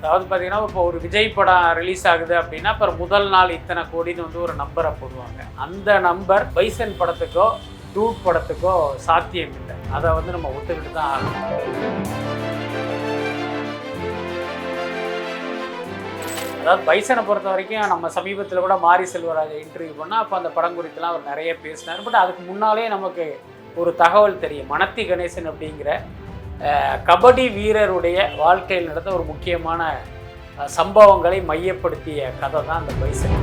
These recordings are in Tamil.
அதாவது பார்த்தீங்கன்னா இப்போ ஒரு விஜய் படம் ரிலீஸ் ஆகுது அப்படின்னா அப்புறம் முதல் நாள் இத்தனை கோடின்னு வந்து ஒரு நம்பரை போடுவாங்க. அந்த நம்பர் பைசன் படத்துக்கோ டூட் படத்துக்கோ சாத்தியம் இல்லை. அதை வந்து நம்ம ஒத்துக்கிட்டு தான் ஆகணும். அதாவது பைசனை பொறுத்த வரைக்கும் நம்ம சமீபத்தில் கூட மாரி செல்வராஜை இன்டர்வியூ பண்ணால் அப்போ அந்த படம் குறித்துலாம் அவர் நிறைய பேசினார். பட் அதுக்கு முன்னாலே நமக்கு ஒரு தகவல் தெரியும். மனத்தி கணேசன் அப்படிங்கிற கபடி வீரருடைய வாழ்க்கையில் நடந்த ஒரு முக்கியமான சம்பவங்களை மையப்படுத்திய கதை தான் அந்த பைசன்.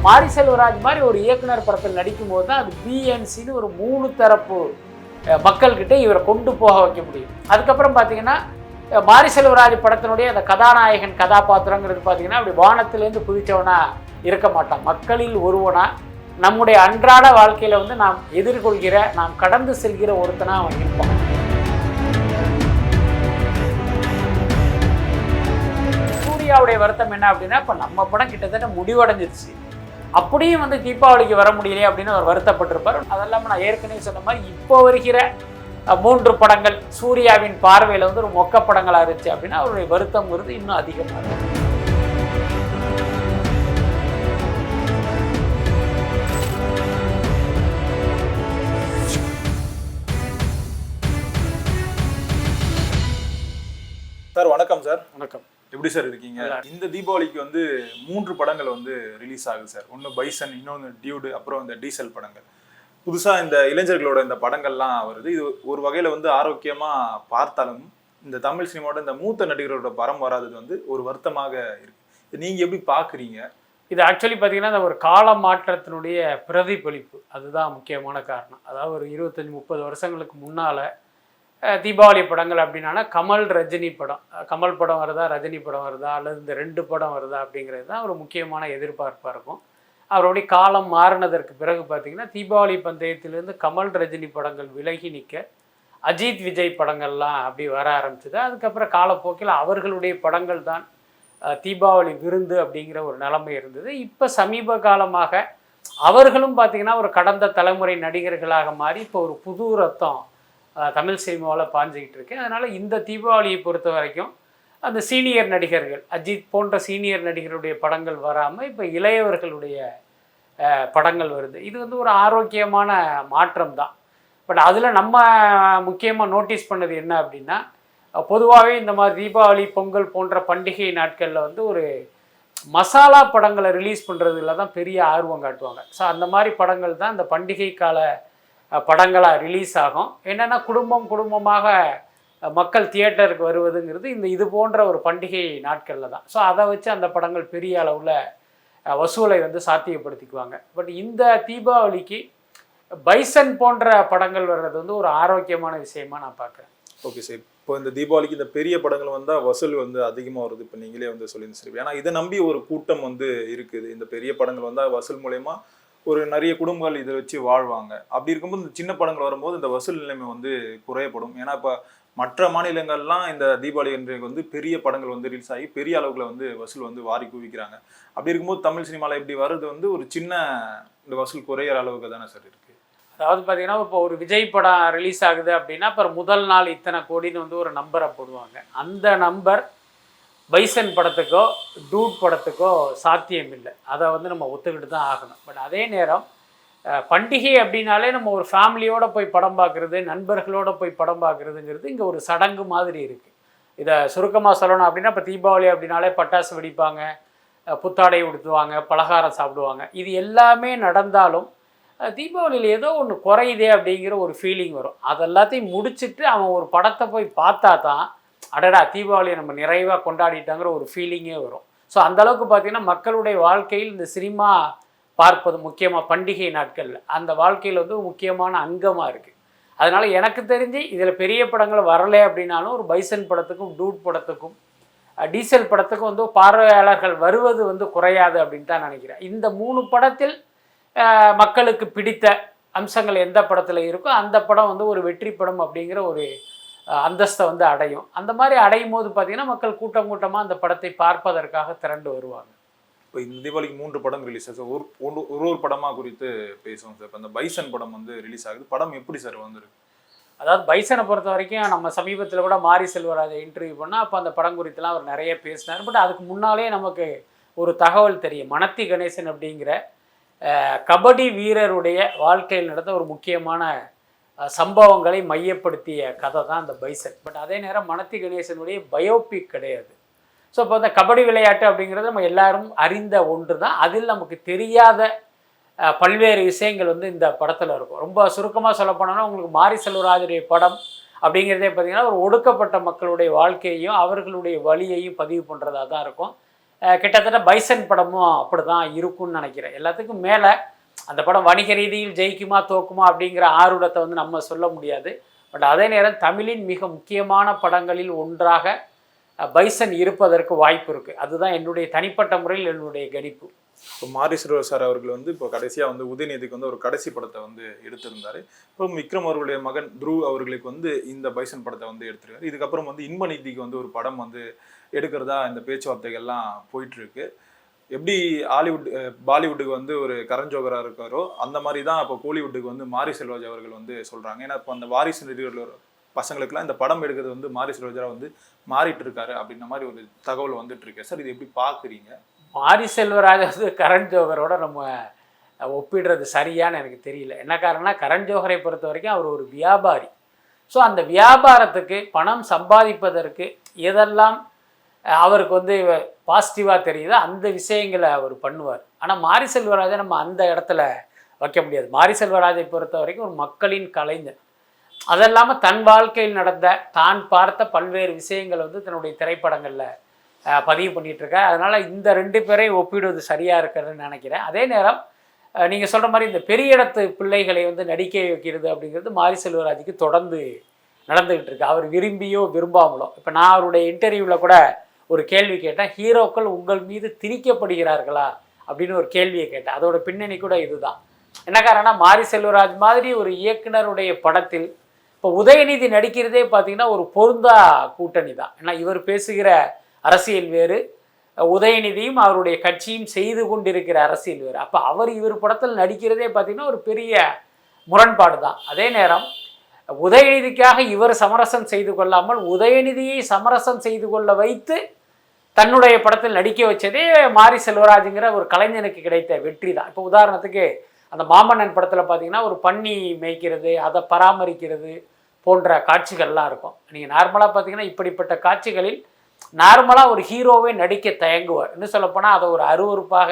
மாரி செல்வராஜ் மாதிரி ஒரு இயக்குனர் படத்தில் நடிக்கும் போது தான் அது பிஎன்சின்னு ஒரு 3 தரப்பு மக்கள்கிட்ட இவரை கொண்டு போக வைக்க முடியும். அதுக்கப்புறம் பார்த்தீங்கன்னா மாரி செல்வராஜ் படத்தினுடைய அந்த கதாநாயகன் கதாபாத்திரங்கிறது பார்த்தீங்கன்னா அப்படி வானத்திலேருந்து குதித்தவனா இருக்க மாட்டான். மக்களில் ஒருவனா நம்முடைய அன்றாட வாழ்க்கையில் வந்து நாம் எதிர்கொள்கிற நாம் கடந்து செல்கிற ஒருத்தனா அவன் இருப்பான். சூர்யாவுடைய வருத்தம் என்ன அப்படின்னா இப்போ நம்ம படம் கிட்டத்தட்ட முடிவடைஞ்சிருச்சு, அப்படியும் வந்து தீபாவளிக்கு வர முடியலையே அப்படின்னு அவர் வருத்தப்பட்டிருப்பார். அதெல்லாமல் நான் ஏற்கனவே சொன்ன மாதிரி இப்போ வருகிற 3 படங்கள் சூர்யாவின் பார்வையில் வந்து ஒரு மொக்க படங்களாக இருந்துச்சு அப்படின்னா அவருடைய வருத்தம்ங்கிறது இன்னும் அதிகமாக இருக்கும். சார் வணக்கம். சார் வணக்கம். எப்படி சார் இருக்கீங்க? இந்த தீபாவளிக்கு வந்து 3 படங்கள் வந்து ரிலீஸ் ஆகுது சார். ஒன்று பைசன், இன்னொன்று டியூடு, அப்புறம் இந்த டீசல் படங்கள். புதுசாக இந்த இளைஞர்களோட இந்த படங்கள்லாம் வருது. இது ஒரு வகையில் வந்து ஆரோக்கியமாக பார்த்தாலும் இந்த தமிழ் சினிமாவோட இந்த மூத்த நடிகர்களோட படம் வராதது வந்து ஒரு வருத்தமாக இருக்கு. நீங்கள் எப்படி பார்க்குறீங்க? இது ஆக்சுவலி பார்த்தீங்கன்னா இந்த ஒரு கால மாற்றத்தினுடைய பிரதிபலிப்பு, அதுதான் முக்கியமான காரணம். அதாவது ஒரு 25-30 வருஷங்களுக்கு முன்னால் தீபாவளி படங்கள் அப்படின்னா கமல் ரஜினி படம், கமல் படம் வருதா ரஜினி படம் வருதா அல்லது இந்த 2 படம் வருதா அப்படிங்கிறது தான் ஒரு முக்கியமான எதிர்பார்ப்பாக இருக்கும். அவருடைய காலம் மாறினதற்கு பிறகு பார்த்திங்கன்னா தீபாவளி பந்தயத்திலேருந்து கமல் ரஜினி படங்கள் விலகி நிற்க அஜித் விஜய் படங்கள்லாம் அப்படி வர ஆரம்பிச்சது. அதுக்கப்புறம் காலப்போக்கில் அவர்களுடைய படங்கள் தான் தீபாவளி விருந்து அப்படிங்கிற ஒரு நிலைமை இருந்தது. இப்போ சமீப காலமாக அவர்களும் பார்த்திங்கன்னா ஒரு கடந்த தலைமுறை நடிகர்களாக மாறி இப்போ ஒரு புது ரத்தம் தமிழ் சினிமாவில் பாஞ்சிக்கிட்டு இருக்கு. அதனால் இந்த தீபாவளியை பொறுத்த வரைக்கும் அந்த சீனியர் நடிகர்கள் அஜித் போன்ற சீனியர் நடிகருடைய படங்கள் வராமல் இப்போ இளையவர்களுடைய படங்கள் வருது. இது வந்து ஒரு ஆரோக்கியமான மாற்றம் தான். பட் அதில் நம்ம முக்கியமாக நோட்டீஸ் பண்ணது என்ன அப்படின்னா, பொதுவாகவே இந்த மாதிரி தீபாவளி பொங்கல் போன்ற பண்டிகை நாட்களில் வந்து ஒரு மசாலா படங்களை ரிலீஸ் பண்ணுறதுல தான் பெரிய ஆர்வம் காட்டுவாங்க. ஸோ அந்த மாதிரி படங்கள் தான் இந்த பண்டிகை கால படங்களாக ரிலீஸ் ஆகும். என்னென்னா குடும்பமாக மக்கள் தியேட்டருக்கு வருவதுங்கிறது இது போன்ற ஒரு பண்டிகை நாட்களில் தான். ஸோ அதை வச்சு அந்த படங்கள் பெரிய அளவில் வசூலை வந்து சாத்தியப்படுத்திக்குவாங்க. பட் இந்த தீபாவளிக்கு பைசன் போன்ற படங்கள் வர்றது வந்து ஒரு ஆரோக்கியமான விஷயமா நான் பார்க்குறேன். Okay sir. இப்போ இந்த தீபாவளிக்கு இந்த பெரிய படங்கள் வந்தால் வசூல் வந்து அதிகமாக வருது. இப்போ நீங்களே வந்து சொல்லியிருந்தேன் சார். ஏன்னா இதை நம்பி ஒரு கூட்டம் வந்து இருக்குது. இந்த பெரிய படங்கள் வந்தால் வசூல் மூலயமா ஒரு நிறைய குடும்பங்கள் இதை வச்சு வாழ்வாங்க. அப்படி இருக்கும்போது இந்த சின்ன படங்கள் வரும்போது இந்த வசூல் நிலைமை வந்து குறையப்படும். ஏன்னா இப்போ மற்ற மாநிலங்கள்லாம் இந்த தீபாவளி இன்றைக்கு வந்து பெரிய படங்கள் வந்து ரிலீஸ் ஆகி பெரிய அளவுல வந்து வசூல் வந்து வாரி குவிக்கிறாங்க. அப்படி இருக்கும்போது தமிழ் சினிமாவில் இப்படி வர்றது வந்து ஒரு சின்ன இந்த வசூல் குறையிற அளவுக்கு தானே சார் இருக்குது. அதாவது பார்த்தீங்கன்னா இப்போ ஒரு விஜய் படம் ரிலீஸ் ஆகுது அப்படின்னா அப்புறம் முதல் நாள் இத்தனை கோடின்னு வந்து ஒரு நம்பரை போடுவாங்க. அந்த நம்பர் பைசன் படத்துக்கோ டூட் படத்துக்கோ சாத்தியம் இல்லை. அதை வந்து நம்ம ஒத்துக்கிட்டு தான் ஆகணும். பட் அதே நேரம் பண்டிகை அப்படின்னாலே நம்ம ஒரு ஃபேமிலியோடு போய் படம் பார்க்குறது, நண்பர்களோடு போய் படம் பார்க்குறதுங்கிறது இங்கே ஒரு சடங்கு மாதிரி இருக்குது. இதை சுருக்கமாக சொல்லணும் அப்படின்னா இப்போ தீபாவளி அப்படின்னாலே பட்டாசு வெடிப்பாங்க, புத்தாடை உடுத்துவாங்க, பலகாரம் சாப்பிடுவாங்க. இது எல்லாமே நடந்தாலும் தீபாவளியில் ஏதோ ஒன்று குறையுதே அப்படிங்கிற ஒரு ஃபீலிங் வரும். அதெல்லாத்தையும் முடிச்சுட்டு அவன் ஒரு படத்தை போய் பார்த்தா தான் அடடா தீபாவளியை நம்ம நிறைவாக கொண்டாடிட்டாங்கிற ஒரு ஃபீலிங்கே வரும். ஸோ அந்தளவுக்கு பார்த்திங்கன்னா மக்களுடைய வாழ்க்கையில் இந்த சினிமா பார்ப்பது முக்கியமாக பண்டிகை நாட்களில் அந்த வாழ்க்கையில் வந்து முக்கியமான அங்கமாக இருக்குது. அதனால் எனக்கு தெரிஞ்சு இதில் பெரிய படங்கள் வரலை அப்படின்னாலும் ஒரு பைசன் படத்துக்கும் டூட் படத்துக்கும் டீசல் படத்துக்கும் வந்து பார்வையாளர்கள் வருவது வந்து குறையாது அப்படின்னு தான் நினைக்கிறேன். இந்த 3 படத்தில் மக்களுக்கு பிடித்த அம்சங்கள் எந்த படத்தில் இருக்கோ அந்த படம் வந்து ஒரு வெற்றி படம் அப்படிங்கிற ஒரு அந்தஸ்தை வந்து அடையும். அந்த மாதிரி அடையும் போது பார்த்தீங்கன்னா மக்கள் கூட்டமாக அந்த படத்தை பார்ப்பதற்காக திரண்டு வருவாங்க. இப்போ இந்த தீபாவளிக்கு 3 படம் ரிலீஸ் ஆகுது. ஒரு படமாக குறித்து பேசுவோம் சார். இப்போ இந்த பைசன் படம் வந்து ரிலீஸ் ஆகுது. படம் எப்படி சார் வந்துருக்கு? அதாவது பைசனை பொறுத்த வரைக்கும் நம்ம சமீபத்தில் கூட மாரி செல்வராஜை இன்டர்வியூ பண்ணால் அப்போ அந்த படம் குறித்துலாம் அவர் நிறைய பேசினார். பட் அதுக்கு முன்னாலே நமக்கு ஒரு தகவல் தெரியும். மனத்தி கணேசன் அப்படிங்கிற கபடி வீரருடைய வாழ்க்கையில் நடந்த ஒரு முக்கியமான சம்பவங்களை மையப்படுத்திய கதை தான் அந்த பைசன். பட் அதே நேரம் மனத்தி கணேசனுடைய பயோபிக் கிடையாது. ஸோ இப்போ இந்த கபடி விளையாட்டு அப்படிங்கிறது நம்ம எல்லாரும் அறிந்த ஒன்று தான். அதில் நமக்கு தெரியாத பல்வேறு விஷயங்கள் வந்து இந்த படத்தில் இருக்கும். ரொம்ப சுருக்கமாக சொல்ல போனோம்னா உங்களுக்கு மாரி செல்வராஜுடைய படம் அப்படிங்கிறதே பார்த்திங்கன்னா ஒரு ஒடுக்கப்பட்ட மக்களுடைய வாழ்க்கையையும் அவர்களுடைய வழியையும் பதிவு பண்ணுறதா தான் இருக்கும். கிட்டத்தட்ட பைசன் படமும் அப்படி தான் இருக்கும்னு நினைக்கிறேன். எல்லாத்துக்கும் மேலே அந்த படம் வணிக ரீதியில் ஜெயிக்குமா தோக்குமா அப்படிங்கிற ஆர்வத்தை வந்து நம்ம சொல்ல முடியாது. பட் அதே நேரம் தமிழின் மிக முக்கியமான படங்களில் ஒன்றாக பைசன் இருப்பதற்கு வாய்ப்பு இருக்குது. அதுதான் என்னுடைய தனிப்பட்ட முறையில் என்னுடைய கணிப்பு. இப்போ மாரி செல்வராஜ் சார் அவர்கள் வந்து இப்போ கடைசியாக வந்து உதயநிதிக்கு வந்து ஒரு கடைசி படத்தை வந்து எடுத்திருந்தார். இப்போ விக்ரம் அவர்களுடைய மகன் துருவ் அவர்களுக்கு வந்து இந்த பைசன் படத்தை வந்து எடுத்திருக்காரு. இதுக்கப்புறம் வந்து இன்பநிதிக்கு வந்து ஒரு படம் வந்து எடுக்கிறதா இந்த பேச்சுவார்த்தைகள்லாம் போயிட்டுருக்கு. எப்படி பாலிவுட்டுக்கு வந்து ஒரு கரண் ஜோஹராக இருக்காரோ அந்த மாதிரி தான் இப்போ கோலிவுட்டுக்கு வந்து மாரி செல்வராஜ் அவர்கள் வந்து சொல்கிறாங்க. ஏன்னா இப்போ அந்த வாரிசு நடிகர்கள் பசங்களுக்குலாம் இந்த படம் எடுக்கிறது வந்து மாரி செல்வராஜாக வந்து மாறிட்டு இருக்காரு அப்படின்ற மாதிரி ஒரு தகவல் வந்துட்டு இருக்கு சார். இது எப்படி பார்க்குறீங்க? மாரி செல்வராஜ் வந்து கரண் ஜோஹரோட நம்ம ஒப்பிடுறது சரியான்னு எனக்கு தெரியல. என்ன காரணம்னா கரண் ஜோஹரை பொறுத்த வரைக்கும் அவர் ஒரு வியாபாரி. ஸோ அந்த வியாபாரத்துக்கு பணம் சம்பாதிப்பதற்கு எதெல்லாம் அவருக்கு வந்து பாசிட்டிவாக தெரியுதோ அந்த விஷயங்களை அவர் பண்ணுவார். ஆனால் மாரி செல்வராஜை நம்ம அந்த இடத்துல வைக்க முடியாது. மாரி செல்வராஜை பொறுத்த வரைக்கும் ஒரு மக்களின் கலைஞர். அதெல்லாமல் தன் வாழ்க்கையில் நடந்த தான் பார்த்த பல்வேறு விஷயங்கள் வந்து தன்னுடைய திரைப்படங்களில் பதிவு பண்ணிகிட்ருக்கேன். அதனால் இந்த ரெண்டு பேரையும் ஒப்பிடுவது சரியாக இருக்கிறதுன்னு நினைக்கிறேன். அதே நேரம் நீங்கள் சொல்கிற மாதிரி இந்த பெரிய இடத்து பிள்ளைகளை வந்து நடிக்க வைக்கிறது அப்படிங்கிறது மாரி செல்வராஜுக்கு தொடர்ந்து நடந்துக்கிட்டு இருக்கு. அவர் விரும்பியோ விரும்பாமலோ. இப்போ நான் அவருடைய இன்டர்வியூவில் கூட ஒரு கேள்வி கேட்டேன், ஹீரோக்கள் உங்கள் மீது திணிக்கப்படுகிறார்களா அப்படின்னு ஒரு கேள்வியை கேட்டேன். அதோட பின்னணி கூட இதுதான். என்ன காரணம்னா மாரி செல்வராஜ் மாதிரி ஒரு இயக்குனருடைய படத்தில் இப்போ உதயநிதி நடிக்கிறதே பார்த்திங்கன்னா ஒரு பொருந்தா கூட்டணி தான். ஏன்னா இவர் பேசுகிற அரசியல் வேறு, உதயநிதியும் அவருடைய கட்சியும் செய்து கொண்டிருக்கிற அரசியல் வேறு. அப்போ இவர் படத்தில் நடிக்கிறதே பார்த்திங்கன்னா ஒரு பெரிய முரண்பாடு தான். அதே நேரம் உதயநிதிக்காக இவர் சமரசம் செய்து கொள்ளாமல் உதயநிதியை சமரசம் செய்து கொள்ள வைத்து தன்னுடைய படத்தில் நடிக்க வச்சதே மாரி செல்வராஜுங்கிற ஒரு கலைஞனுக்கு கிடைத்த வெற்றி தான். இப்போ உதாரணத்துக்கு அந்த மாமன்னன் படத்தில் பார்த்திங்கன்னா ஒரு பன்னி மேய்க்கிறது, அதை பராமரிக்கிறது போன்ற காட்சிகள்லாம் இருக்கும். நீங்கள் நார்மலாக பார்த்திங்கன்னா இப்படிப்பட்ட காட்சிகளில் நார்மலாக ஒரு ஹீரோவே நடிக்க தயங்குவார். இன்னும் சொல்லப்போனால் அதை ஒரு அருவருப்பாக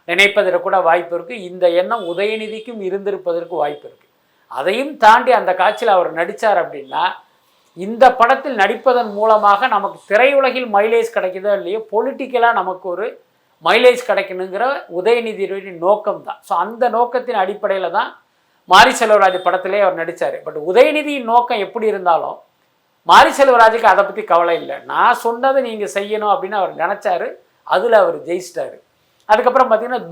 நினைப்பதற்கு கூட வாய்ப்பு இருக்குது. இந்த எண்ணம் உதயநிதிக்கும் இருந்திருப்பதற்கு வாய்ப்பு இருக்குது. அதையும் தாண்டி அந்த காட்சியில் அவர் நடித்தார் அப்படின்னா இந்த படத்தில் நடிப்பதன் மூலமாக நமக்கு திரையுலகில் மைலேஜ் கிடைக்குதோ இல்லையோ பொலிட்டிக்கலாக நமக்கு ஒரு மைலேஜ் கிடைக்கணுங்கிற உதயநிதியுடைய நோக்கம் தான். ஸோ அந்த நோக்கத்தின் அடிப்படையில் தான் மாரி செல்வராஜ் படத்திலே அவர் நடித்தார். பட் உதயநிதியின் நோக்கம் எப்படி இருந்தாலும் மாரி செல்வராஜுக்கு அதை பற்றி கவலை இல்லை. நான் சொன்னதை நீங்கள் செய்யணும் அப்படின்னு அவர் நினச்சாரு. அதில் அவர் ஜெயிச்சிட்டாரு. அதுக்கப்புறம் பார்த்திங்கன்னா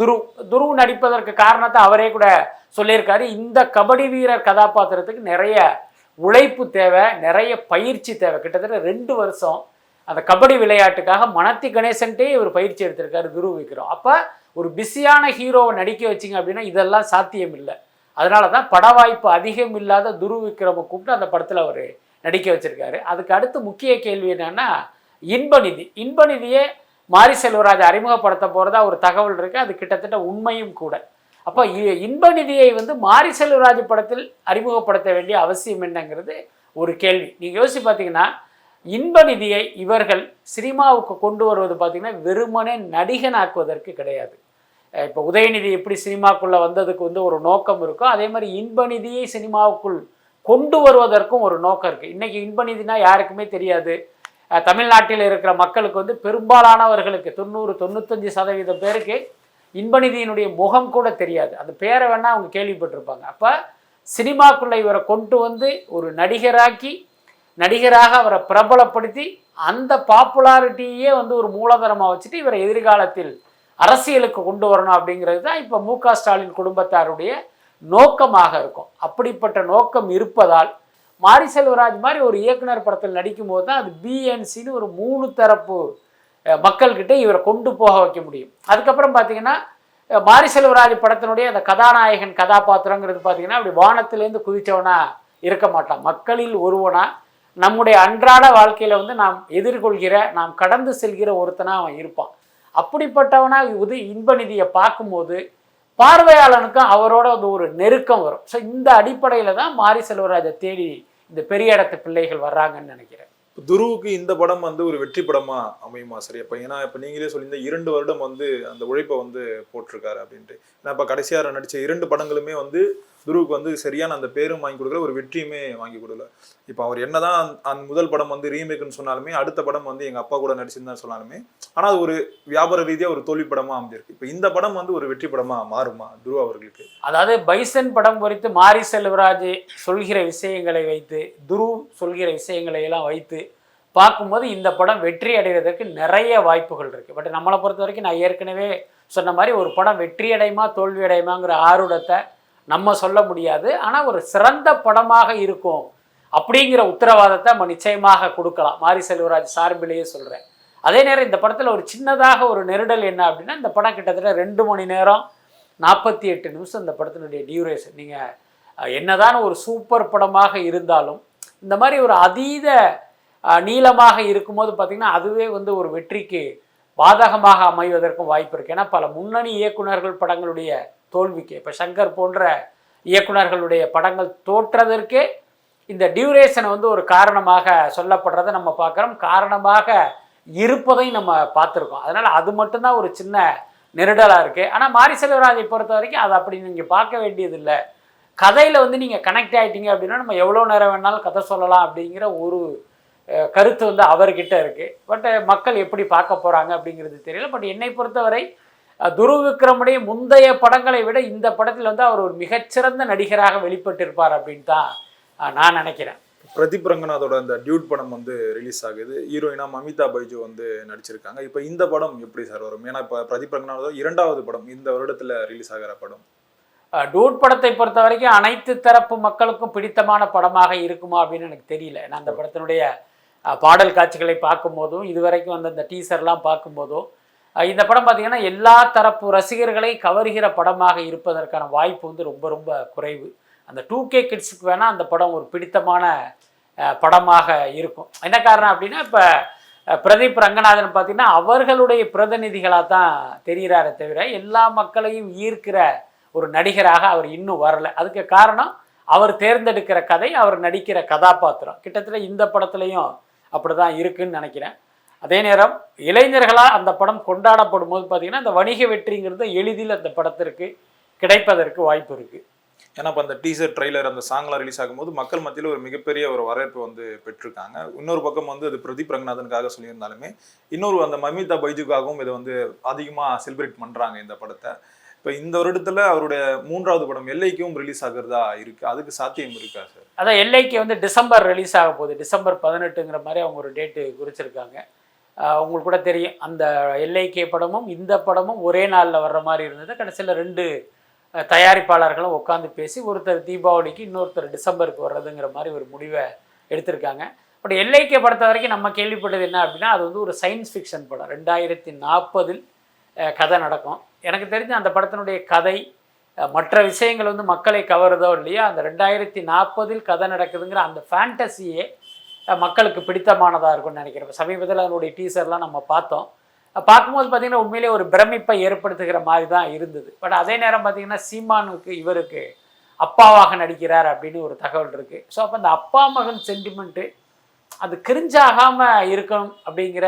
துருவ் நடிப்பதற்கு காரணத்தை அவரே கூட சொல்லியிருக்காரு. இந்த கபடி வீரர் கதாபாத்திரத்துக்கு நிறைய உழைப்பு தேவை, நிறைய பயிற்சி தேவை. கிட்டத்தட்ட 2 வருஷம் அந்த கபடி விளையாட்டுக்காக மனத்தி கணேசன்ட்டே இவர் பயிற்சி எடுத்திருக்காரு துருவ் விக்ரம். அப்போ ஒரு பிஸியான ஹீரோவை நடிக்க வச்சிங்க அப்படின்னா இதெல்லாம் சாத்தியம் இல்லை. அதனால தான் பட வாய்ப்பு அதிகம் இல்லாத துருவ் விக்ரமை கூப்பிட்டு அந்த படத்தில் அவர் நடிக்க வச்சிருக்காரு. அதுக்கு அடுத்து முக்கிய கேள்வி என்னன்னா இன்பநிதியே மாரி செல்வராஜ் அறிமுகப்படுத்த போகிறதா ஒரு தகவல் இருக்குது. அது கிட்டத்தட்ட உண்மையும் கூட. அப்போ இன்பநிதியை வந்து மாரி செல்வராஜ் படத்தில் அறிமுகப்படுத்த வேண்டிய அவசியம் என்னங்கிறது ஒரு கேள்வி. நீங்கள் யோசிச்சு பார்த்தீங்கன்னா இன்பநிதியை இவர்கள் சினிமாவுக்கு கொண்டு வருவது பார்த்திங்கன்னா வெறுமனே நடிகனாக்குவதற்கு கிடையாது. இப்போ உதயநிதி எப்படி சினிமாக்குள்ளே வந்ததுக்கு வந்து ஒரு நோக்கம் இருக்கோ அதே மாதிரி இன்பநிதியை சினிமாவுக்குள் கொண்டு வருவதற்கும் ஒரு நோக்கம் இருக்குது. இன்றைக்கி இன்பநிதினா யாருக்குமே தெரியாது. தமிழ்நாட்டில் இருக்கிற மக்களுக்கு வந்து பெரும்பாலானவர்களுக்கு 90-95% பேருக்கு இன்பநிதியினுடைய முகம் கூட தெரியாது. அந்த பேரை வேணால் அவங்க கேள்விப்பட்டிருப்பாங்க. அப்போ சினிமாக்குள்ளே இவரை கொண்டு வந்து ஒரு நடிகராக அவரை பிரபலப்படுத்தி அந்த பாப்புலாரிட்டியே வந்து ஒரு மூலதனமாக வச்சுட்டு இவரை எதிர்காலத்தில் அரசியலுக்கு கொண்டு வரணும் அப்படிங்கிறது தான் இப்போ மு.க. ஸ்டாலின் குடும்பத்தாருடைய நோக்கமாக இருக்கும். அப்படிப்பட்ட நோக்கம் இருப்பதால் மாரி செல்வராஜ் மாதிரி ஒரு இயக்குனர் படத்தில் நடிக்கும் போது தான் அது பிஎன்சின்னு ஒரு 3 தரப்பு மக்கள்கிட்ட இவரை கொண்டு போக வைக்க முடியும். அதுக்கப்புறம் பார்த்தீங்கன்னா மாரி செல்வராஜ் படத்தினுடைய அந்த கதாநாயகன் கதாபாத்திரங்கிறது பார்த்தீங்கன்னா அப்படி வானத்திலேருந்து குதித்தவனா இருக்க மாட்டான். மக்களில் ஒருவனா நம்முடைய அன்றாட வாழ்க்கையில் வந்து நாம் எதிர்கொள்கிற, நாம் கடந்து செல்கிற ஒருத்தனா அவன் இருப்பான். அப்படிப்பட்டவனா இன்ப நிதியை பார்க்கும்போது பார்வையாளனுக்கும் அவரோட ஒரு நெருக்கம் வரும். ஸோ இந்த அடிப்படையில் தான் மாரி செல்வராஜை தேடி இந்த பெரிய இடத்து பிள்ளைகள் வர்றாங்கன்னு நினைக்கிறேன். துருவுக்கு இந்த படம் வந்து ஒரு வெற்றி படமா அமையுமா சரி? அப்ப ஏன்னா இப்ப நீங்களே சொல்லியிருந்த 2 வருடம் வந்து அந்த உழைப்பை வந்து போட்டிருக்காரு அப்படின்ட்டு. ஏன்னா இப்ப கடைசியா நடிச்ச 2 படங்களுமே வந்து துருவுக்கு வந்து சரியான அந்த பேரும் வாங்கி கொடுக்கல, ஒரு வெற்றியுமே வாங்கி கொடுக்கல. இப்ப அவர் என்னதான் அந்த முதல் படம் வந்து ரீமேக்னு சொன்னாலுமே, அடுத்த படம் வந்து எங்க அப்பா கூட நடிச்சிருந்தான்னு சொன்னாலுமே, ஆனா அது ஒரு வியாபார ரீதியா ஒரு தோல்வி படமா அமைஞ்சிருக்கு. இப்ப இந்த படம் வந்து ஒரு வெற்றி படமா மாறுமா துருவா அவர்களுக்கு? அதாவது பைசன் படம் குறித்து மாரி செல்வராஜ் சொல்கிற விஷயங்களை வைத்து, துரு சொல்கிற விஷயங்களை எல்லாம் வைத்து பார்க்கும்போது இந்த படம் வெற்றி அடைவதற்கு நிறைய வாய்ப்புகள் இருக்குது. பட் நம்மளை பொறுத்த வரைக்கும் நான் ஏற்கனவே சொன்ன மாதிரி ஒரு படம் வெற்றி அடையுமா தோல்வி அடையுமாங்கிற ஆர்வத்தை நம்ம சொல்ல முடியாது. ஆனால் ஒரு சிறந்த படமாக இருக்கும் அப்படிங்கிற உத்தரவாதத்தை நம்ம நிச்சயமாக கொடுக்கலாம். மாரி செல்வராஜ் சார்பிலேயே சொல்கிறேன். அதே நேரம் இந்த படத்தில் ஒரு சின்னதாக ஒரு நெருடல் என்ன அப்படின்னா, இந்த படம் கிட்டத்தட்ட 2 மணி நேரம் 48 நிமிஷம் இந்த படத்தினுடைய டியூரேஷன். நீங்கள் என்னதான் ஒரு சூப்பர் படமாக இருந்தாலும் இந்த மாதிரி ஒரு அதீத நீளமாக இருக்கும்போது பார்த்திங்கன்னா அதுவே வந்து ஒரு வெற்றிக்கு பாதகமாக அமைவதற்கும் வாய்ப்பு இருக்குது. ஏன்னா பல முன்னணி இயக்குநர்கள் படங்களுடைய தோல்விக்கு, இப்போ சங்கர் போன்ற இயக்குநர்களுடைய படங்கள் தோற்றதற்கே இந்த டியூரேஷனை வந்து ஒரு காரணமாக சொல்லப்படுறதை நம்ம பார்க்குறோம், காரணமாக இருப்பதையும் நம்ம பார்த்துருக்கோம். அதனால் அது மட்டும்தான் ஒரு சின்ன நெருடலாக இருக்குது. ஆனால் மாரி செல்வராஜை பொறுத்த வரைக்கும் அது அப்படி நீங்கள் பார்க்க வேண்டியதில்லை. கதையில் வந்து நீங்கள் கனெக்ட் ஆகிட்டீங்க அப்படின்னா நம்ம எவ்வளோ நேரம் வேணாலும் கதை சொல்லலாம் அப்படிங்கிற ஒரு கருத்து வந்து அவர்கிட்ட இருக்குது. பட் மக்கள் எப்படி பார்க்க போகிறாங்க அப்படிங்கிறது தெரியல. பட் என்னை பொறுத்தவரை துரு விக்ரமுடைய முந்தைய படங்களை விட இந்த படத்தில் வந்து அவர் ஒரு மிகச்சிறந்த நடிகராக வெளிப்பட்டிருப்பார் அப்படின்னு தான் நான் நினைக்கிறேன். பிரதீப் ரங்கநாதோட அந்த டியூட் படம் வந்து ரிலீஸ் ஆகுது. ஹீரோயினா மமிதா பைஜு வந்து நடிச்சிருக்காங்க. இப்போ இந்த படம் எப்படி சார் வரும்? ஏன்னா இப்போ பிரதீப் ரங்கநாதோட 2வது படம் இந்த வருடத்தில் ரிலீஸ் ஆகிற படம். டூட் படத்தை பொறுத்த வரைக்கும் அனைத்து தரப்பு மக்களுக்கும் பிடித்தமான படமாக இருக்குமா அப்படின்னு எனக்கு தெரியல. ஏன்னா அந்த படத்தினுடைய பாடல் காட்சிகளை பார்க்கும்போதும் இதுவரைக்கும் வந்து அந்த டீசர்லாம் பார்க்கும்போதும் இந்த படம் பார்த்திங்கன்னா எல்லா தரப்பு ரசிகர்களை கவர்கிற படமாக இருப்பதற்கான வாய்ப்பு வந்து ரொம்ப ரொம்ப குறைவு. அந்த 2K கிட்ஸுக்கு வேணால் அந்த படம் ஒரு பிடித்தமான படமாக இருக்கும். என்ன காரணம் அப்படின்னா, இப்போ பிரதீப் ரங்கநாதன் பார்த்திங்கன்னா அவர்களுடைய பிரதிநிதிகளாக தான் தெரிகிறாரே தவிர எல்லா மக்களையும் ஈர்க்கிற ஒரு நடிகராக அவர் இன்னும் வரலை. அதுக்கு காரணம் அவர் தேர்ந்தெடுக்கிற கதை, அவர் நடிக்கிற கதாபாத்திரம். கிட்டத்தட்ட இந்த படத்துலையும் அப்படி தான் இருக்குன்னு நினைக்கிறேன். அதே நேரம் இளைஞர்களால் அந்த படம் கொண்டாடப்படும் போது பார்த்திங்கன்னா அந்த வணிக வெற்றிங்கிறது எளிதில் அந்த படத்திற்கு கிடைப்பதற்கு வாய்ப்பு இருக்குது. ஏன்னா இப்போ அந்த டீசர் ட்ரெய்லர் அந்த சாங்லாம் ரிலீஸ் ஆகும்போது மக்கள் மத்தியில் ஒரு மிகப்பெரிய ஒரு வரவேற்பு வந்து பெற்றிருக்காங்க. இன்னொரு பக்கம் வந்து அது பிரதீப் ரங்கநாதனுக்காக சொல்லியிருந்தாலுமே இன்னொரு அந்த மமிதா பைஜுக்காகவும் இதை வந்து அதிகமாக செலிப்ரேட் பண்ணுறாங்க இந்த படத்தை. இப்போ இந்த வருடத்தில் அவருடைய 3வது படம் எல்லைக்கும் ரிலீஸ் ஆகிறதா இருக்குது. அதுக்கு சாத்தியம் இருக்கா சார்? அதான் எல்லைக்கு வந்து டிசம்பர் ரிலீஸ் ஆக போகுது. டிசம்பர் 18ங்கிற மாதிரி அவங்க ஒரு டேட்டு குறிச்சிருக்காங்க. உங்களுக்கு கூட தெரியும் அந்த எல்லைக்கே படமும் இந்த படமும் ஒரே நாளில் வர்ற மாதிரி இருந்தது. கடைசியில் 2 தயாரிப்பாளர்களும் உட்காந்து பேசி ஒருத்தர் தீபாவளிக்கு இன்னொருத்தர் டிசம்பருக்கு வர்றதுங்கிற மாதிரி ஒரு முடிவை எடுத்திருக்காங்க. பட் எல்லைக்கே படத்தை வரைக்கும் நம்ம கேள்விப்பட்டது என்ன அப்படின்னா, அது வந்து ஒரு சயின்ஸ் ஃபிக்ஷன் படம். 2040 கதை நடக்கும். எனக்கு தெரிஞ்ச அந்த படத்தினுடைய கதை மற்ற விஷயங்கள் வந்து மக்களை கவருதோ இல்லையா, அந்த 2040 கதை நடக்குதுங்கிற அந்த ஃபேண்டசியே மக்களுக்கு பிடித்தமானதாக இருக்கும்னு நினைக்கிறேன். சமீபத்தில் அதனுடைய டீசர்லாம் நம்ம பார்த்தோம். பார்க்கும்போது பார்த்திங்கன்னா உண்மையிலே ஒரு பிரமிப்பை ஏற்படுத்துகிற மாதிரி தான் இருந்தது. பட் அதே நேரம் பார்த்திங்கன்னா சீமானுக்கு இவருக்கு அப்பாவாக நடிக்கிறார் அப்படின்னு ஒரு தகவல் இருக்குது. ஸோ அப்போ அந்த அப்பா மகன் சென்டிமெண்ட்டு அது கிரிஞ்சாகாமல் இருக்கணும் அப்படிங்கிற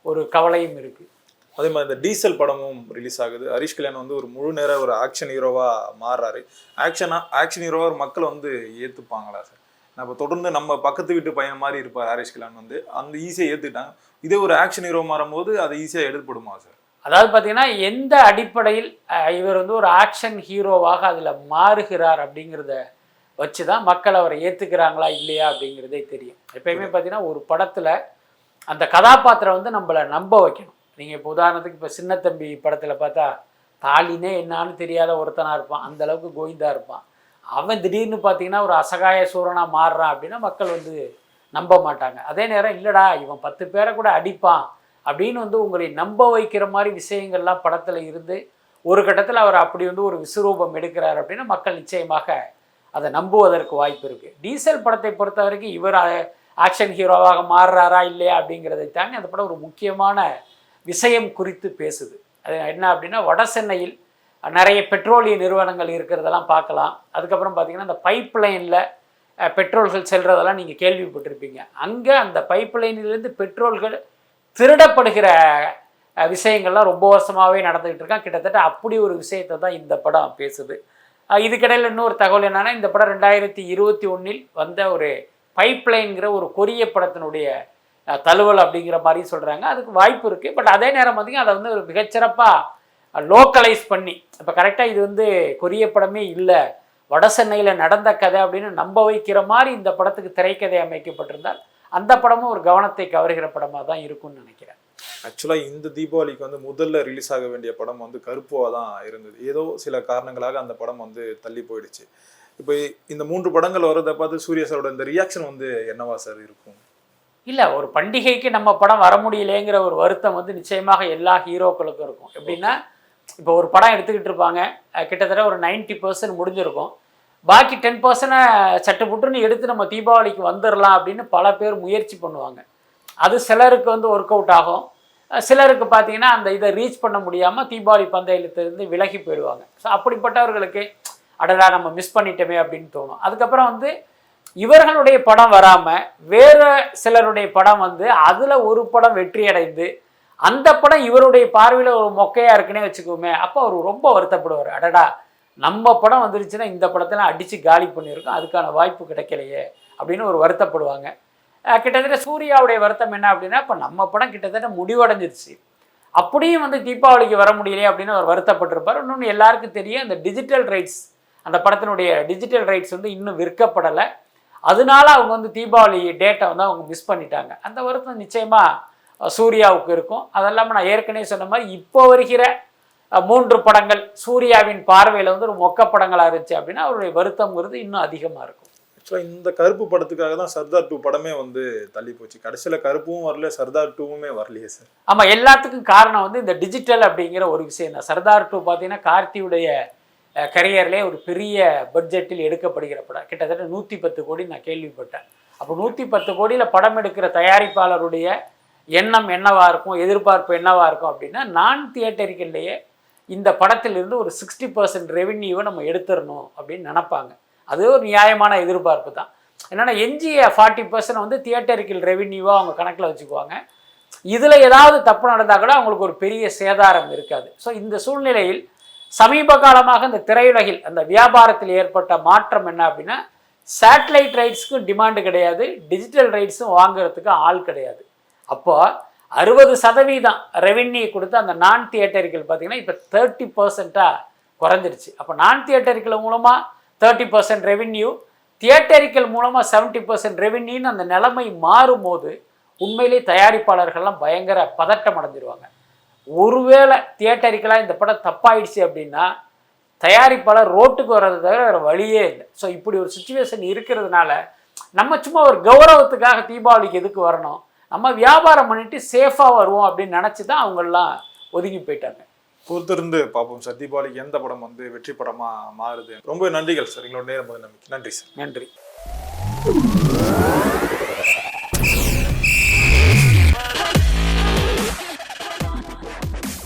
ஒரு கவலையும் இருக்குது. அதே மாதிரி இந்த டீசல் படமும் ரிலீஸ் ஆகுது. ஹரிஷ் கல்யாண் வந்து ஒரு முழு நேர ஒரு ஆக்ஷன் ஹீரோவாக மாறுறாரு. ஆக்ஷன் ஹீரோவாக ஒரு மக்கள் வந்து ஏற்றுப்பாங்களா சார்? நம்ம தொடர்ந்து நம்ம பக்கத்து வீட்டு பையன் மாதிரி இருப்பார் ஹரிஷ் கல்யாண் வந்து, அந்த ஈஸியாக ஏற்றுக்கிட்டாங்க. இதே ஒரு ஆக்ஷன் ஹீரோ மாறும்போது அது ஈஸியாக எடுத்துப்படுமா சார்? அதாவது பார்த்தீங்கன்னா எந்த அடிப்படையில் இவர் வந்து ஒரு ஆக்ஷன் ஹீரோவாக அதில் மாறுகிறார் அப்படிங்கிறத வச்சு தான் மக்கள் அவரை ஏற்றுக்கிறாங்களா இல்லையா அப்படிங்கிறதே தெரியும். எப்பயுமே பார்த்தீங்கன்னா ஒரு படத்தில் அந்த கதாபாத்திரம் வந்து நம்மளை நம்ப வைக்கணும். நீங்கள் இப்போ உதாரணத்துக்கு இப்போ சின்னத்தம்பி படத்தில் பார்த்தா தாலினே என்னான்னு தெரியாத ஒருத்தனாக இருப்பான், அந்தளவுக்கு கோவிந்தா இருப்பான். அவன் திடீர்னு பார்த்தீங்கன்னா ஒரு அசகாய சூரனாக மாறுறான் அப்படின்னா மக்கள் வந்து நம்ப மாட்டாங்க. அதே நேரம் இல்லைடா இவன் 10 பேரை கூட அடிப்பான் அப்படின்னு வந்து உங்களை நம்ப வைக்கிற மாதிரி விஷயங்கள்லாம் படத்தில் இருந்து ஒரு கட்டத்தில் அவர் அப்படி வந்து ஒரு விஸ்வரூபம் எடுக்கிறார் அப்படின்னா மக்கள் நிச்சயமாக அதை நம்புவதற்கு வாய்ப்பு இருக்குது. டீசல் படத்தை பொறுத்த வரைக்கும் இவர் ஆக்ஷன் ஹீரோவாக மாறுறாரா இல்லையா அப்படிங்கிறதை தாண்டி அந்த படம் ஒரு முக்கியமான விஷயம் குறித்து பேசுது. அது என்ன அப்படின்னா, வட சென்னையில் நிறைய பெட்ரோலிய நிறுவனங்கள் இருக்கிறதெல்லாம் பார்க்கலாம். அதுக்கப்புறம் பார்த்திங்கன்னா அந்த பைப் லைனில் பெட்ரோல்கள் செல்றதெல்லாம் நீங்கள் கேள்விப்பட்டிருப்பீங்க. அங்கே அந்த பைப் லைனிலேருந்து பெட்ரோல்கள் திருடப்படுகிற விஷயங்கள்லாம் ரொம்ப வருஷமாகவே நடந்துக்கிட்டு இருக்கான். கிட்டத்தட்ட அப்படி ஒரு விஷயத்தை தான் இந்த படம் பேசுது. இதுக்கிடையில் இன்னொரு தகவல் என்னென்னா, இந்த படம் 2021 வந்த ஒரு பைப்லைன்கிற ஒரு கொரிய படத்தினுடைய தழுவல் அப்படிங்கிற மாதிரி சொல்கிறாங்க. அதுக்கு வாய்ப்பு இருக்குது. பட் அதே நேரம் பார்த்திங்கன்னா அதை வந்து ஒரு மிகச்சிறப்பாக லோக்கலைஸ் பண்ணி, இப்போ கரெக்டாக இது வந்து கொரிய படமே இல்லை, வட சென்னையில் நடந்த கதை அப்படின்னு நம்ப வைக்கிற மாதிரி இந்த படத்துக்கு திரைக்கதை அமைக்கப்பட்டிருந்தால் அந்த படமும் ஒரு கவனத்தை கவர்கிற படமாக தான் இருக்கும்னு நினைக்கிறேன். ஆக்சுவலாக இந்த தீபாவளிக்கு வந்து முதல்ல ரிலீஸ் ஆக வேண்டிய படம் வந்து கருப்புவா தான் இருந்தது. ஏதோ சில காரணங்களாக அந்த படம் வந்து தள்ளி போயிடுச்சு. இப்போ இந்த 3 படங்கள் வரதை பார்த்து சூர்யா சாரோட இந்த ரியாக்ஷன் வந்து என்னவா சார் இருக்கும்? இல்லை, ஒரு பண்டிகைக்கு நம்ம படம் வர முடியலேங்கிற ஒரு வருத்தம் வந்து நிச்சயமாக எல்லா ஹீரோக்களுக்கும் இருக்கும். எப்படின்னா, இப்போ ஒரு படம் எடுத்துக்கிட்டு இருப்பாங்க, கிட்டத்தட்ட ஒரு 90% முடிஞ்சிருக்கும், பாக்கி 10% சட்டுப்புட்டுன்னு எடுத்து நம்ம தீபாவளிக்கு வந்துடலாம் அப்படின்னு பல பேர் முயற்சி பண்ணுவாங்க. அது சிலருக்கு வந்து ஒர்க் அவுட் ஆகும், சிலருக்கு பார்த்தீங்கன்னா அந்த இதை ரீச் பண்ண முடியாமல் தீபாவளி பந்தயத்திலிருந்து விலகி போயிடுவாங்க. ஸோ அப்படிப்பட்டவர்களுக்கு அடடா நம்ம மிஸ் பண்ணிட்டோமே அப்படின்னு தோணும். அதுக்கப்புறம் வந்து இவர்களுடைய படம் வராமல் வேறு சிலருடைய படம் வந்து அதில் ஒரு படம் வெற்றி அடைந்து அந்த படம் இவருடைய பார்வையில் ஒரு மொக்கையாக இருக்குன்னே வச்சுக்கோமே, அப்போ அவர் ரொம்ப வருத்தப்படுவார். அடடா நம்ம படம் வந்துருச்சுன்னா இந்த படத்தெல்லாம் அடித்து காலி பண்ணியிருக்கோம், அதுக்கான வாய்ப்பு கிடைக்கலையே அப்படின்னு ஒரு வருத்தப்படுவாங்க. கிட்டத்தட்ட சூர்யாவுடைய வருத்தம் என்ன அப்படின்னா, இப்போ நம்ம படம் கிட்டத்தட்ட முடிவடைஞ்சிருச்சு, அப்படியும் வந்து தீபாவளிக்கு வர முடியலையே அப்படின்னு அவர் வருத்தப்பட்டிருப்பார். இன்னொன்று எல்லாருக்கும் தெரியும், அந்த டிஜிட்டல் ரைட்ஸ், அந்த படத்தினுடைய டிஜிட்டல் ரைட்ஸ் வந்து இன்னும் விற்கப்படலை, அதனால அவங்க வந்து தீபாவளி டேட்டை வந்து அவங்க மிஸ் பண்ணிட்டாங்க. அந்த வருத்தம் நிச்சயமாக சூர்யாவுக்கு இருக்கும். அதெல்லாமல் நான் ஏற்கனவே சொன்ன மாதிரி இப்போ வருகிற 3 படங்கள் சூர்யாவின் பார்வையில் வந்து ஒரு மொக்க படங்களாக இருந்துச்சு அப்படின்னா அவருடைய வருத்தம்ங்கிறது இன்னும் அதிகமாக இருக்கும். ஆக்சுவலாக இந்த கருப்பு படத்துக்காக தான் சர்தார் 2 படமே வந்து தள்ளி போச்சு. கடைசியில் கருப்பும் வரல, சர்தார் 2வுமே வரலையே சார். ஆமாம், எல்லாத்துக்கும் காரணம் வந்து இந்த டிஜிட்டல் அப்படிங்கிற ஒரு விஷயம் தான். சர்தார் 2 பார்த்தீங்கன்னா கார்த்தியுடைய கரியர்லேயே ஒரு பெரிய பட்ஜெட்டில் எடுக்கப்படுகிற படம். கிட்டத்தட்ட 110 கோடி நான் கேள்விப்பட்டேன். அப்போ 110 கோடியில் படம் எடுக்கிற தயாரிப்பாளருடைய எண்ணம் என்னவாக இருக்கும், எதிர்பார்ப்பு என்னவாக இருக்கும் அப்படின்னா, நான் தியேட்டருக்குள்ளேயே இந்த படத்திலிருந்து ஒரு 60% ரெவென்யூவை நம்ம எடுத்துடணும் அப்படின்னு நினப்பாங்க. அது ஒரு நியாயமான எதிர்பார்ப்பு தான். என்னென்னா எஞ்சிய 40% வந்து தியேட்டருக்கில் ரெவென்யூவாக அவங்க கணக்கில் வச்சுக்குவாங்க. இதில் ஏதாவது தப்பு நடந்தால் கூட அவங்களுக்கு ஒரு பெரிய சேதாரம் இருக்காது. ஸோ இந்த சூழ்நிலையில் சமீப காலமாக இந்த திரையுலகில் அந்த வியாபாரத்தில் ஏற்பட்ட மாற்றம் என்ன அப்படின்னா, சேட்டலைட் ரைட்ஸுக்கும் டிமாண்டு கிடையாது, டிஜிட்டல் ரைட்ஸும் வாங்குறதுக்கு ஆள் கிடையாது. அப்போ 60% ரெவென்யூ கொடுத்து அந்த நான் தியேட்டர்கள் பார்த்தீங்கன்னா இப்போ 30% குறைஞ்சிருச்சு. அப்போ நான் தியேட்டர்கள் மூலமாக 30% ரெவென்யூ, தியேட்டரிக்கல் மூலமாக 70% ரெவென்யூன்னு அந்த நிலைமை மாறும்போது உண்மையிலே தயாரிப்பாளர்கள்லாம் பயங்கர பதட்டம் அடைஞ்சிருவாங்க. ஒருவேளை தியேட்டரிக்கலாக இந்த படம் தப்பாயிடுச்சு அப்படின்னா தயாரிப்பாளர் ரோட்டுக்கு வர்றது தவிர வேறு வழியே இல்லை. ஸோ இப்படி ஒரு சுச்சுவேஷன் இருக்கிறதுனால நம்ம சும்மா ஒரு கௌரவத்துக்காக தீபாவளிக்கு எதுக்கு வரணும், நம்ம வியாபாரம் பண்ணிட்டு சேஃபாக வருவோம் அப்படின்னு நினச்சி தான் அவங்கெல்லாம் ஒதுங்கி போயிட்டாங்க. பொறுத்திருந்து பார்ப்போம் சார், தீபாவளிக்கு எந்த படம் வந்து வெற்றி படமாக மாறுது. ரொம்ப நன்றிகள் சார், எங்களோட நேரம் நம்பிக்கை. நன்றி சார். நன்றி.